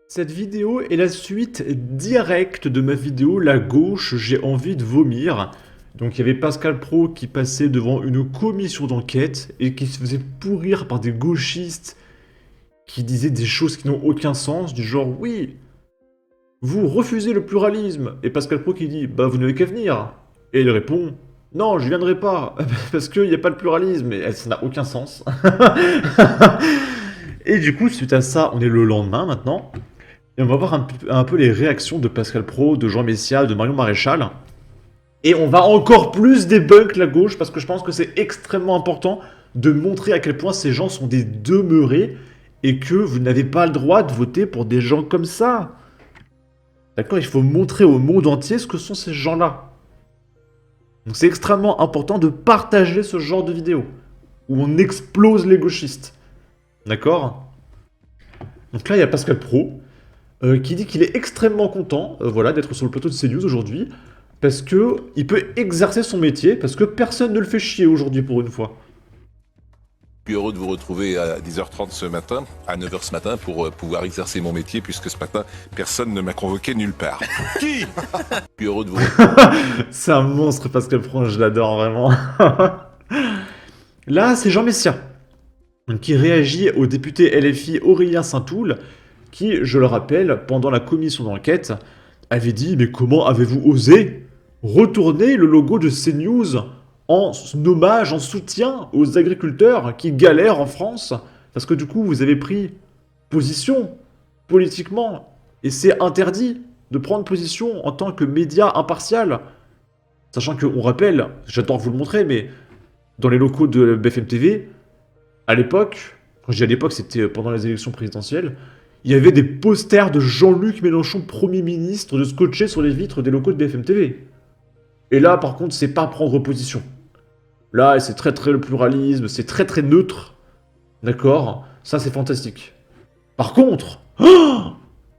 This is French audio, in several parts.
Cette vidéo est la suite directe de ma vidéo La gauche, j'ai envie de vomir. Donc il y avait Pascal Pro qui passait devant une commission d'enquête et qui se faisait pourrir par des gauchistes qui disaient des choses qui n'ont aucun sens, du genre oui, vous refusez le pluralisme. Et Pascal Pro qui dit bah vous n'avez qu'à venir. Et il répond non, je viendrai pas parce qu'il n'y a pas de pluralisme et ça n'a aucun sens. Et du coup, suite à ça, on est le lendemain maintenant. Et on va voir un peu les réactions de Pascal Pro, de Jean Messia, de Marion Maréchal. Et on va encore plus débunk la gauche, parce que je pense que c'est extrêmement important de montrer à quel point ces gens sont des demeurés, et que vous n'avez pas le droit de voter pour des gens comme ça. D'accord? Il faut montrer au monde entier ce que sont ces gens-là. Donc c'est extrêmement important de partager ce genre de vidéo, où on explose les gauchistes. D'accord? Donc là, il y a Pascal Pro, qui dit qu'il est extrêmement content voilà, d'être sur le plateau de CNews aujourd'hui, parce que il peut exercer son métier, parce que personne ne le fait chier aujourd'hui pour une fois. Je suis heureux de vous retrouver à 10h30 ce matin, à 9h ce matin, pour pouvoir exercer mon métier, puisque ce matin, personne ne m'a convoqué nulle part. Qui? Je suis heureux de vous C'est un monstre, Pascal Pro, je l'adore vraiment. Là, c'est Jean Messia, qui réagit au député LFI Aurélien Saint-Toul, qui, je le rappelle, pendant la commission d'enquête, avait dit « Mais comment avez-vous osé retourner le logo de CNews en hommage, en soutien aux agriculteurs qui galèrent en France ?» Parce que du coup, vous avez pris position politiquement, et c'est interdit de prendre position en tant que média impartial. Sachant qu'on rappelle, j'adore vous le montrer, mais dans les locaux de BFM TV, à l'époque, quand je dis à l'époque, c'était pendant les élections présidentielles, il y avait des posters de Jean-Luc Mélenchon, Premier ministre, de scotchés sur les vitres des locaux de BFM TV. Et là, par contre, c'est pas prendre position. Là, c'est très le pluralisme, c'est très neutre. D'accord? Ça, c'est fantastique. Par contre,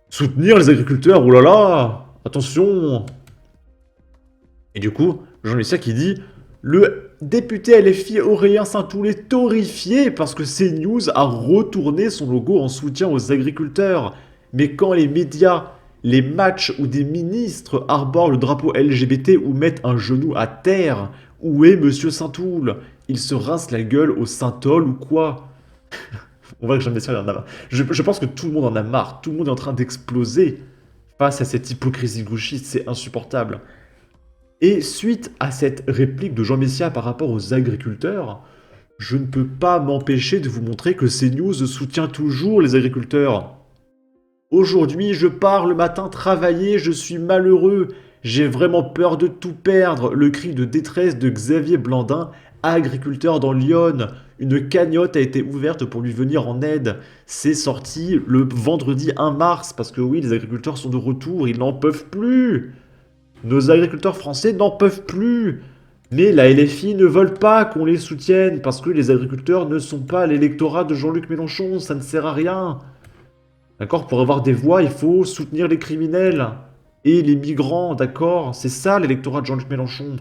soutenir les agriculteurs, oh là là, attention. Et du coup, Jean Messia qui dit le député LFI Aurélien Saint-Toul est horrifié parce que CNews a retourné son logo en soutien aux agriculteurs. Mais quand les médias, les matchs ou des ministres arborent le drapeau LGBT ou mettent un genou à terre, où est Monsieur Saint-Toul? Il se rince la gueule au Saint-Ol ou quoi? On voit que Jean Messia en a marre. Je pense que tout le monde en a marre. Tout le monde est en train d'exploser face à cette hypocrisie gauchiste. C'est insupportable. Et suite à cette réplique de Jean Messia par rapport aux agriculteurs, je ne peux pas m'empêcher de vous montrer que CNews soutient toujours les agriculteurs. Aujourd'hui, je pars le matin travailler, je suis malheureux, j'ai vraiment peur de tout perdre. Le cri de détresse de Xavier Blandin, agriculteur dans l'Yonne. Une cagnotte a été ouverte pour lui venir en aide. C'est sorti le vendredi 1 mars, parce que oui, les agriculteurs sont de retour, ils n'en peuvent plus. Nos agriculteurs français n'en peuvent plus. Mais la LFI ne veulent pas qu'on les soutienne parce que les agriculteurs ne sont pas l'électorat de Jean-Luc Mélenchon, ça ne sert à rien. D'accord? Pour avoir des voix, il faut soutenir les criminels et les migrants, d'accord? C'est ça l'électorat de Jean-Luc Mélenchon.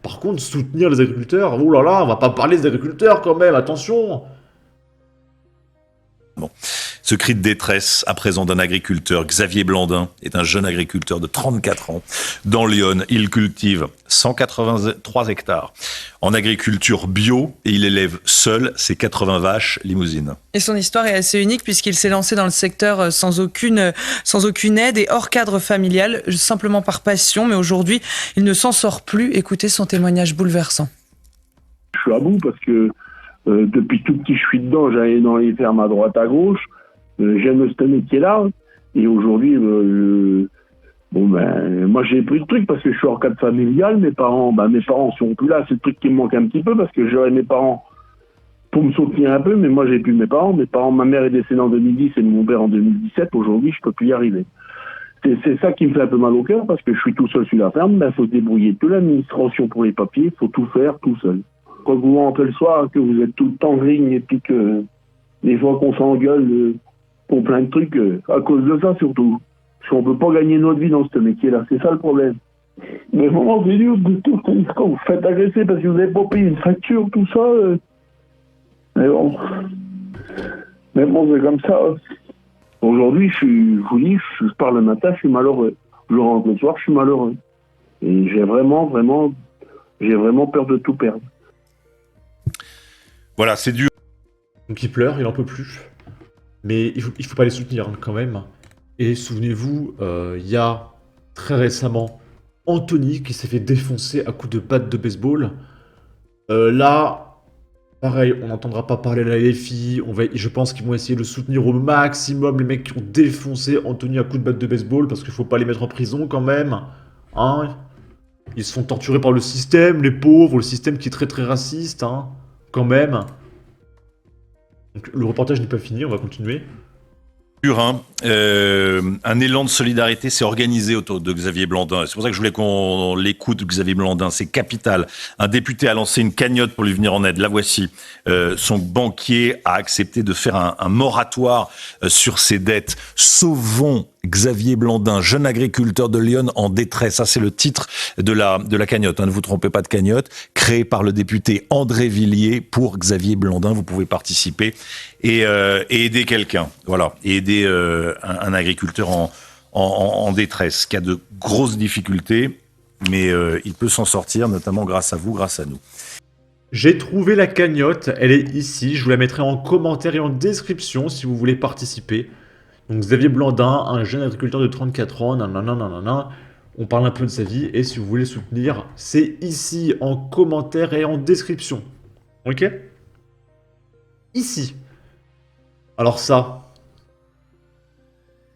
Par contre, soutenir les agriculteurs, oh là là, on va pas parler des agriculteurs quand même, attention. Bon. Ce cri de détresse à présent d'un agriculteur, Xavier Blandin, est un jeune agriculteur de 34 ans. Dans l'Yonne, il cultive 183 hectares en agriculture bio et il élève seul ses 80 vaches limousines. Et son histoire est assez unique puisqu'il s'est lancé dans le secteur sans aucune aide et hors cadre familial, simplement par passion. Mais aujourd'hui, il ne s'en sort plus. Écoutez son témoignage bouleversant. Je suis à bout parce que depuis tout petit, je suis dedans. J'allais dans les fermes à droite, à gauche. J'aime ce métier-là. Et aujourd'hui, moi j'ai pris le truc parce que je suis en cadre familial. Mes parents sont plus là. C'est le truc qui me manque un petit peu parce que j'aurais mes parents pour me soutenir un peu, mais moi j'ai plus mes parents. Ma mère est décédée en 2010 et mon père en 2017. Aujourd'hui, je peux plus y arriver. C'est ça qui me fait un peu mal au cœur parce que je suis tout seul sur la ferme. Il faut se débrouiller de l'administration pour les papiers. Il faut tout faire tout seul. Quand vous rentrez le soir, que vous êtes tout le temps en ligne et puis que des fois qu'on s'engueule pour plein de trucs, à cause de ça surtout. Parce qu'on peut pas gagner notre vie dans ce métier-là, c'est ça le problème. Mais vraiment, c'est dur de tout quand vous faites agresser parce que vous n'avez pas payé une facture, tout ça. Mais bon, c'est comme ça. Aujourd'hui, je vous dis, je pars le matin, je suis malheureux. Je rentre le soir, je suis malheureux. Et j'ai vraiment peur de tout perdre. Voilà, c'est dur. Donc il pleure, il en peut plus. Mais il faut pas les soutenir, hein, quand même. Et souvenez-vous, il y a très récemment Anthony qui s'est fait défoncer à coups de batte de baseball. Là, pareil, on n'entendra pas parler de la LFI. Je pense qu'ils vont essayer de soutenir au maximum les mecs qui ont défoncé Anthony à coups de batte de baseball, parce qu'il faut pas les mettre en prison quand même. Hein, ils se font torturer par le système, les pauvres, le système qui est très très raciste, hein, quand même. Donc, le reportage n'est pas fini, on va continuer. Hein. Un élan de solidarité s'est organisé autour de Xavier Blandin. C'est pour ça que je voulais qu'on l'écoute, Xavier Blandin. C'est capital. Un député a lancé une cagnotte pour lui venir en aide. La voici. Son banquier a accepté de faire un moratoire sur ses dettes. Sauvons Xavier Blandin, jeune agriculteur de Lyon en détresse. Ça, c'est le titre de la cagnotte. Hein. Ne vous trompez pas de cagnotte. Créée par le député André Villiers pour Xavier Blandin. Vous pouvez participer et aider quelqu'un. Voilà. Et aider un agriculteur en détresse, qui a de grosses difficultés, mais il peut s'en sortir, notamment grâce à vous, grâce à nous. J'ai trouvé la cagnotte, elle est ici, je vous la mettrai en commentaire et en description si vous voulez participer. Donc Xavier Blandin, un jeune agriculteur de 34 ans, nanana, on parle un peu de sa vie, et si vous voulez soutenir, c'est ici en commentaire et en description. Ok? Ici. Alors ça...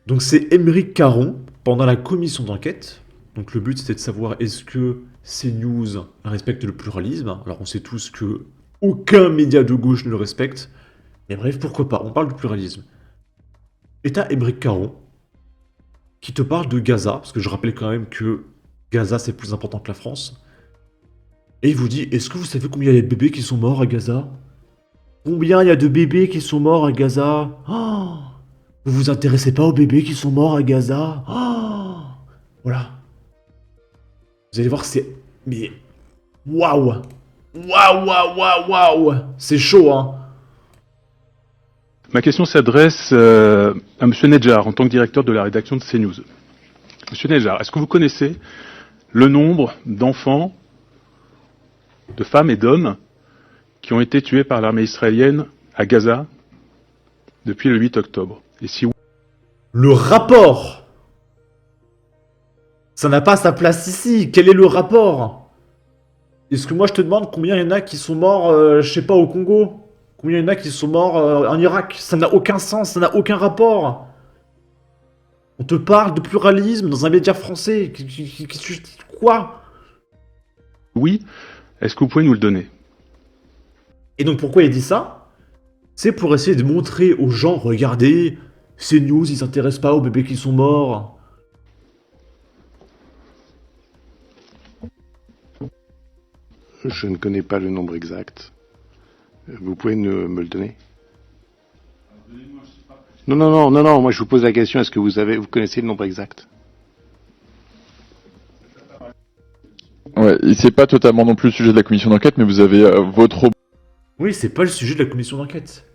Donc c'est Émeric Caron, pendant la commission d'enquête. Donc le but c'était de savoir est-ce que CNews respecte le pluralisme. Alors on sait tous que aucun média de gauche ne le respecte. Mais bref, pourquoi pas, on parle de pluralisme. Et t'as Émeric Caron, qui te parle de Gaza, parce que je rappelle quand même que Gaza c'est plus important que la France. Et il vous dit, est-ce que vous savez combien il y a de bébés qui sont morts à Gaza? Combien il y a de bébés qui sont morts à Gaza? Oh, vous vous intéressez pas aux bébés qui sont morts à Gaza? Oh, voilà. Vous allez voir, c'est... Mais... Waouh! Waouh! C'est chaud, hein. Ma question s'adresse à M. Nedjar, en tant que directeur de la rédaction de CNews. M. Nedjar, est-ce que vous connaissez le nombre d'enfants, de femmes et d'hommes qui ont été tués par l'armée israélienne à Gaza depuis le 8 octobre? Et si oui... Le rapport! Ça n'a pas sa place ici. Quel est le rapport? Est-ce que moi je te demande combien il y en a qui sont morts, je sais pas, au Congo? Combien il y en a qui sont morts en Irak? Ça n'a aucun sens, ça n'a aucun rapport. On te parle de pluralisme dans un média français. Quoi? Oui, est-ce que vous pouvez nous le donner? Et donc pourquoi il dit ça? C'est pour essayer de montrer aux gens, regardez, CNews, ils s'intéressent pas aux bébés qui sont morts. Je ne connais pas le nombre exact. Vous pouvez me le donner? Non, moi je vous pose la question, est-ce que vous connaissez le nombre exact? Ouais, et c'est pas totalement non plus le sujet de la commission d'enquête, mais vous avez votre... Oui, c'est pas le sujet de la commission d'enquête.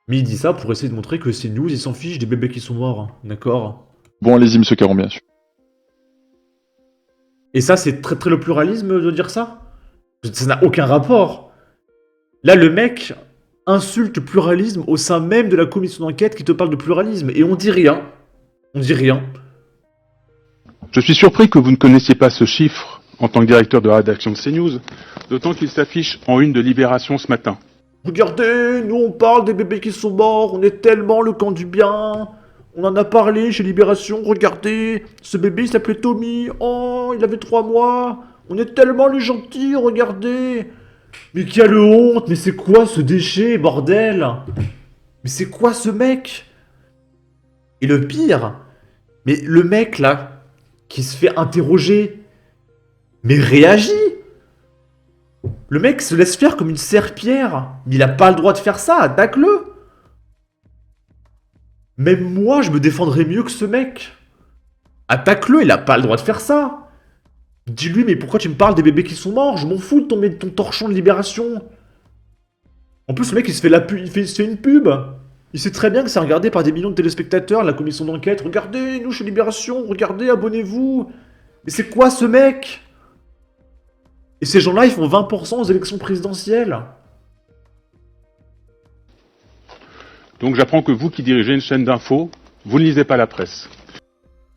Mais il dit ça pour essayer de montrer que CNews, ils s'en fichent des bébés qui sont morts, d'accord? Bon, allez-y, monsieur Caron, bien sûr. Et ça, c'est très très le pluralisme de dire ça? Ça n'a aucun rapport. Là, le mec insulte le pluralisme au sein même de la commission d'enquête qui te parle de pluralisme. Et on dit rien. On dit rien. Je suis surpris que vous ne connaissiez pas ce chiffre en tant que directeur de la rédaction de CNews, d'autant qu'il s'affiche en une de Libération ce matin. Regardez, nous on parle des bébés qui sont morts, on est tellement le camp du bien. On en a parlé chez Libération, regardez. Ce bébé il s'appelait Tommy. Oh, il avait 3 mois. On est tellement les gentils, regardez. Mais qui a le honte? Mais c'est quoi ce déchet, bordel? Mais c'est quoi ce mec? Et le pire, mais le mec là, qui se fait interroger, mais réagit. Le mec se laisse faire comme une serpillière. Mais il a pas le droit de faire ça, attaque-le. Même moi, je me défendrais mieux que ce mec. Attaque-le, il a pas le droit de faire ça. Dis-lui, mais pourquoi tu me parles des bébés qui sont morts? Je m'en fous de ton torchon de Libération. En plus, le mec, il se fait une pub. Il sait très bien que c'est regardé par des millions de téléspectateurs, la commission d'enquête. Regardez, nous chez Libération, regardez, abonnez-vous. Mais c'est quoi ce mec? Et ces gens-là, ils font 20% aux élections présidentielles. Donc j'apprends que vous qui dirigez une chaîne d'infos, vous ne lisez pas la presse.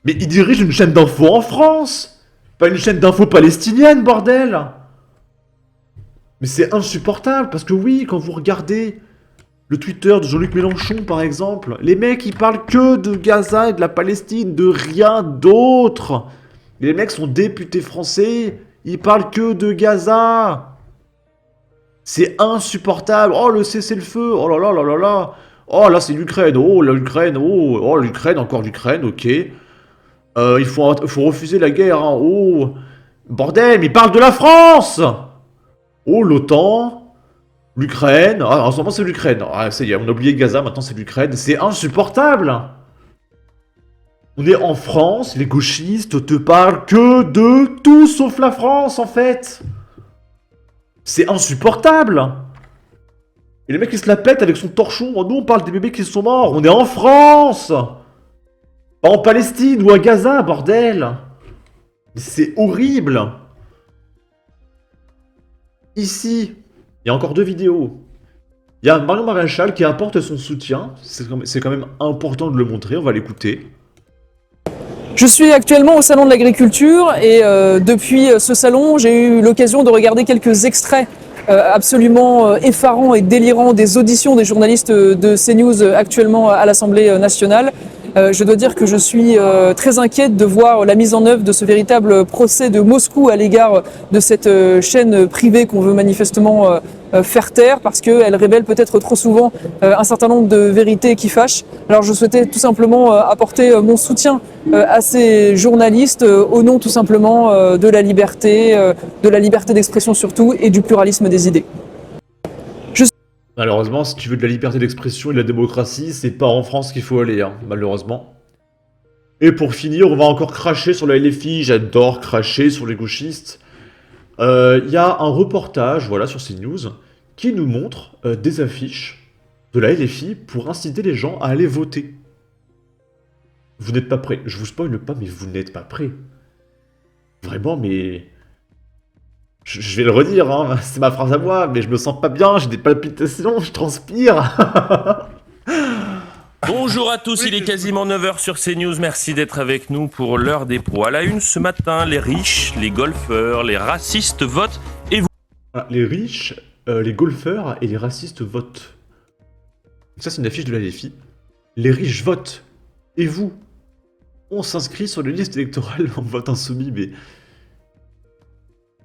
Mais il dirige une chaîne d'infos en France, pas une chaîne d'infos palestinienne, bordel. Mais c'est insupportable, parce que oui, quand vous regardez le Twitter de Jean-Luc Mélenchon, par exemple, les mecs, ils parlent que de Gaza et de la Palestine, de rien d'autre. Les mecs sont députés français, ils parlent que de Gaza. C'est insupportable. Oh, le cessez-le-feu, oh là là là là là. Oh, là, c'est l'Ukraine, oh, l'Ukraine, oh, l'Ukraine, encore l'Ukraine, ok. Il faut refuser la guerre, hein. Oh, bordel, mais il parle de la France. Oh, l'OTAN, l'Ukraine. Ah, en ce moment, c'est l'Ukraine. Ah, ça y est, on a oublié Gaza, maintenant c'est l'Ukraine. C'est insupportable. On est en France, les gauchistes te parlent que de tout sauf la France, en fait. C'est insupportable. Et le mec, il se la pète avec son torchon. Nous, on parle des bébés qui sont morts. On est en France. Pas en Palestine ou à Gaza, bordel. C'est horrible. Ici, il y a encore 2 vidéos. Il y a Marion Maréchal qui apporte son soutien. C'est quand même important de le montrer. On va l'écouter. Je suis actuellement au Salon de l'Agriculture et depuis ce salon, j'ai eu l'occasion de regarder quelques extraits absolument effarants et délirants des auditions des journalistes de CNews actuellement à l'Assemblée nationale. Je dois dire que je suis très inquiète de voir la mise en œuvre de ce véritable procès de Moscou à l'égard de cette chaîne privée qu'on veut manifestement faire taire parce qu'elle révèle peut-être trop souvent un certain nombre de vérités qui fâchent. Alors je souhaitais tout simplement apporter mon soutien à ces journalistes au nom tout simplement de la liberté d'expression surtout et du pluralisme des idées. Malheureusement, si tu veux de la liberté d'expression et de la démocratie, c'est pas en France qu'il faut aller, hein, malheureusement. Et pour finir, on va encore cracher sur la LFI. J'adore cracher sur les gauchistes. Il y a un reportage, voilà, sur CNews, qui nous montre des affiches de la LFI pour inciter les gens à aller voter. Vous n'êtes pas prêts. Je vous spoile pas, mais vous n'êtes pas prêts. Vraiment, mais... Je vais le redire, hein, c'est ma phrase à moi, mais je me sens pas bien, j'ai des palpitations, je transpire. Bonjour à tous, il est quasiment 9h sur CNews, merci d'être avec nous pour l'heure des pros. À la une ce matin, les riches, les golfeurs, les racistes votent et vous... Voilà, les riches, les golfeurs et les racistes votent. Ça c'est une affiche de la LFI. Les riches votent. Et vous? On s'inscrit sur les listes électorales en vote insoumis, mais...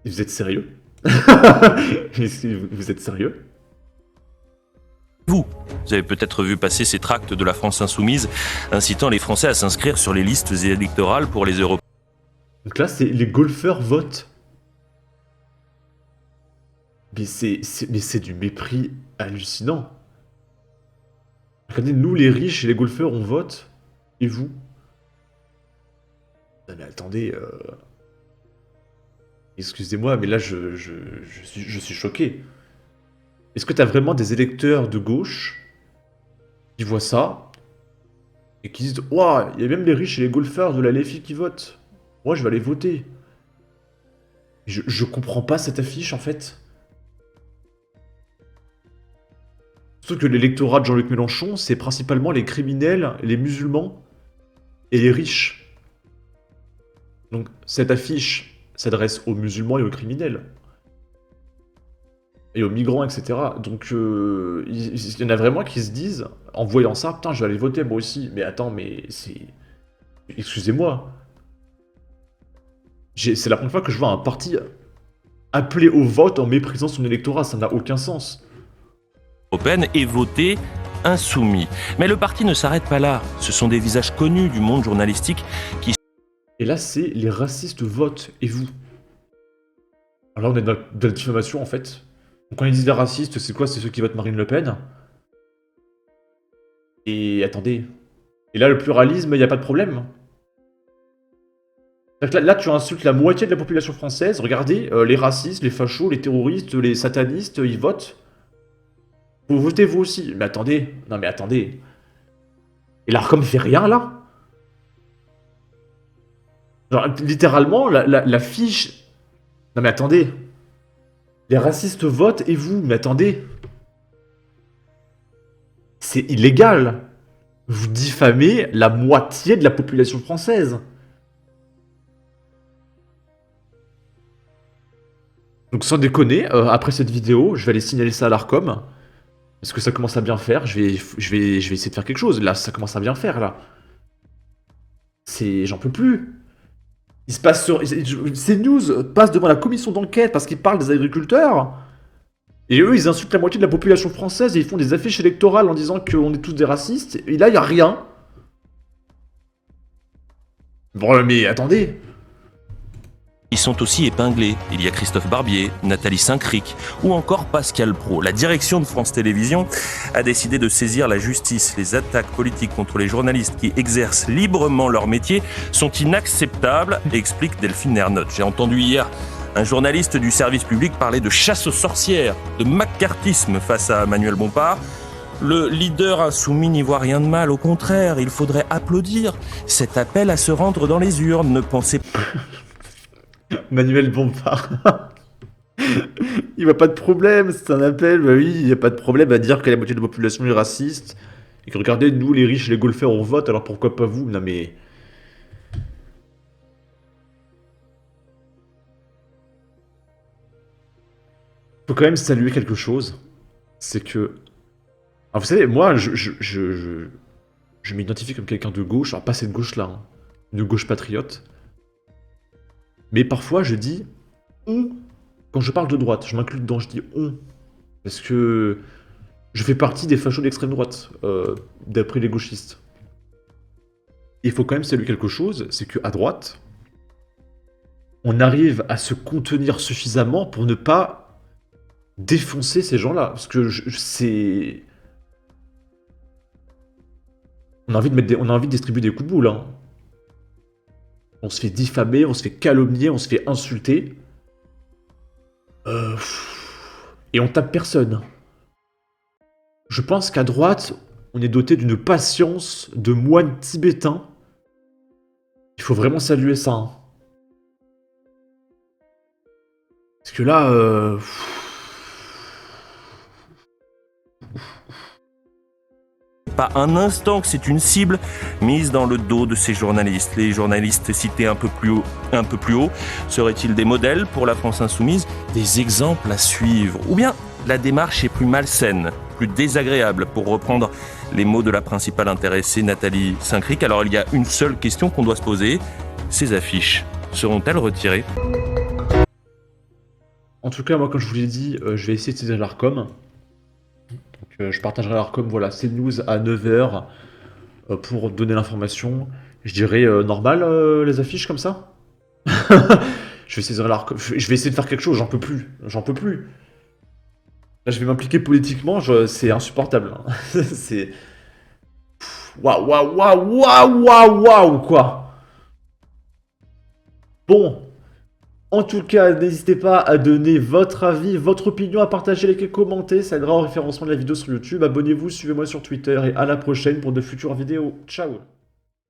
Vous êtes sérieux? Vous êtes sérieux? Vous avez peut-être vu passer ces tracts de la France insoumise incitant les Français à s'inscrire sur les listes électorales pour les Européens. Donc là, c'est les golfeurs votent. Mais c'est du mépris hallucinant. Regardez, nous les riches et les golfeurs, on vote. Et vous? Non mais attendez... Excusez-moi, mais là, je suis choqué. Est-ce que t'as vraiment des électeurs de gauche qui voient ça et qui disent « Ouah, il y a même les riches et les golfeurs de la LFI qui votent. Moi, je vais aller voter. » Je comprends pas cette affiche, en fait. Surtout que l'électorat de Jean-Luc Mélenchon, c'est principalement les criminels, les musulmans et les riches. Donc, cette affiche... s'adresse aux musulmans et aux criminels. Et aux migrants, etc. Donc, il y en a vraiment qui se disent, en voyant ça, putain, je vais aller voter moi aussi. Mais attends, mais c'est... Excusez-moi. C'est la première fois que je vois un parti appeler au vote en méprisant son électorat. Ça n'a aucun sens. Européenne et voter insoumis. Mais le parti ne s'arrête pas là. Ce sont des visages connus du monde journalistique qui... Et là, c'est les racistes votent, et vous? Alors là, on est dans la diffamation, en fait. Donc quand ils disent les racistes, c'est quoi? C'est ceux qui votent Marine Le Pen? Et attendez. Et là, le pluralisme, il n'y a pas de problème? Là, tu insultes la moitié de la population française. Regardez, les racistes, les fachos, les terroristes, les satanistes, ils votent. Vous votez vous aussi. Mais attendez, non mais attendez. Et l'Arcom fait rien là? Genre, littéralement, la fiche... Non mais attendez. Les racistes votent et vous, mais attendez. C'est illégal. Vous diffamez la moitié de la population française. Donc sans déconner, après cette vidéo, je vais aller signaler ça à l'Arcom. Parce que ça commence à bien faire, je vais essayer de faire quelque chose. Là, ça commence à bien faire, là. J'en peux plus. Il se passe sur... CNews passe devant la commission d'enquête parce qu'ils parlent des agriculteurs. Et eux, ils insultent la moitié de la population française et ils font des affiches électorales en disant qu'on est tous des racistes. Et là, il n'y a rien. Bon, mais attendez. Ils sont aussi épinglés. Il y a Christophe Barbier, Nathalie Saint-Cric ou encore Pascal Praud. La direction de France Télévisions a décidé de saisir la justice. Les attaques politiques contre les journalistes qui exercent librement leur métier sont inacceptables, explique Delphine Ernotte. J'ai entendu hier un journaliste du service public parler de chasse aux sorcières, de macartisme face à Manuel Bompard. Le leader insoumis n'y voit rien de mal, au contraire, il faudrait applaudir cet appel à se rendre dans les urnes. Ne pensez pas... Manuel Bompard. Il voit pas de problème, c'est un appel. Bah oui, il n'y a pas de problème à dire que la moitié de la population est raciste. Et que regardez, nous les riches, les golfeurs, on vote, alors pourquoi pas vous? Non mais... Faut quand même saluer quelque chose. C'est que... Alors vous savez, moi, je m'identifie comme quelqu'un de gauche. Alors pas cette gauche-là, hein. Une gauche patriote. Mais parfois, je dis « on ». Quand je parle de droite, je m'inclus dedans, je dis « on ». Parce que je fais partie des fachos d'extrême droite, d'après les gauchistes. Il faut quand même saluer quelque chose, c'est qu'à droite, on arrive à se contenir suffisamment pour ne pas défoncer ces gens-là. Parce que c'est... On a envie de distribuer des coups de boule, hein. On se fait diffamer, on se fait calomnier, on se fait insulter. Et on tape personne. Je pense qu'à droite, on est doté d'une patience de moine tibétain. Il faut vraiment saluer ça, hein. Parce que là... Pas un instant que c'est une cible mise dans le dos de ces journalistes. Les journalistes cités un peu plus haut seraient-ils des modèles pour la France insoumise, des exemples à suivre? Ou bien la démarche est plus malsaine, plus désagréable, pour reprendre les mots de la principale intéressée, Nathalie Saint-Cric? Alors il y a une seule question qu'on doit se poser, ces affiches seront-elles retirées? En tout cas, moi, comme je vous l'ai dit, je vais essayer de saisir l'Arcom. Donc, je partagerai l'Arcom, voilà, CNews à 9h pour donner l'information. Je dirais normal, les affiches comme ça. Je vais saisir l'Arcom. Je vais essayer de faire quelque chose, j'en peux plus. J'en peux plus. Là, je vais m'impliquer politiquement, c'est insupportable. C'est... Waouh, waouh, waouh, waouh, waouh, waouh, quoi. Bon. En tout cas, n'hésitez pas à donner votre avis, votre opinion, à partager, liker, commenter. Ça aidera au référencement de la vidéo sur YouTube. Abonnez-vous, suivez-moi sur Twitter et à la prochaine pour de futures vidéos. Ciao!